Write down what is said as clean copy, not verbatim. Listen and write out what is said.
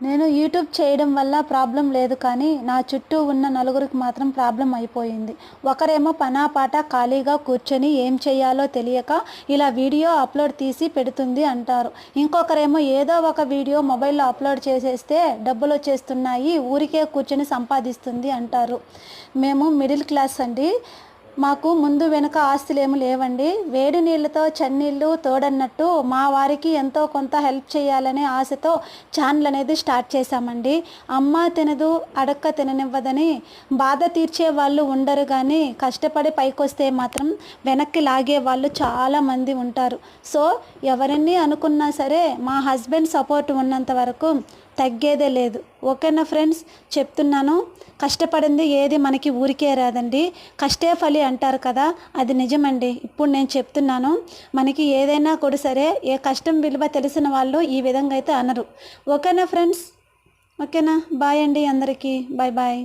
నేను యూట్యూబ్ చేయడం వల్ల ప్రాబ్లం లేదు, కానీ నా చుట్టూ ఉన్న నలుగురికి మాత్రం ప్రాబ్లం అయిపోయింది. ఒకరేమో పనాపాట ఖాళీగా కూర్చొని ఏం చేయాలో తెలియక ఇలా వీడియో అప్లోడ్ తీసి పెడుతుంది అంటారు. ఇంకొకరేమో ఏదో ఒక వీడియో మొబైల్లో అప్లోడ్ చేసేస్తే డబ్బులు వచ్చేస్తున్నాయి, ఊరికే కూర్చొని సంపాదిస్తుంది అంటారు. మేము మిడిల్ క్లాస్ అండి. మాకు ముందు వెనుక ఆస్తులేమి లేవండి. వేడి నీళ్ళతో చన్నీళ్ళు తోడన్నట్టు మా వారికి ఎంతో కొంత హెల్ప్ చేయాలనే ఆశతో ఛానల్ అనేది స్టార్ట్ చేశామండి. అమ్మ తినదు అడక్క తిననివ్వదని బాధ తీర్చే వాళ్ళు ఉండరు, కానీ కష్టపడి పైకొస్తే మాత్రం వెనక్కి లాగే వాళ్ళు చాలామంది ఉంటారు. సో ఎవరిని అనుకున్నా సరే మా హస్బెండ్ సపోర్ట్ ఉన్నంత వరకు తగ్గేదే లేదు. ఓకేనా ఫ్రెండ్స్, చెప్తున్నాను. కష్టపడింది ఏది మనకి ఊరికే రాదండి. కష్టే ఫలి అంటారు కదా, అది నిజమండి. ఇప్పుడు నేను చెప్తున్నాను, మనకి ఏదైనా కూడా సరే ఏ కష్టం విలువ తెలిసిన వాళ్ళు ఈ విధంగా అయితే అనరు. ఓకేనా ఫ్రెండ్స్, ఓకేనా? బాయ్ అండి అందరికీ. Bye bye.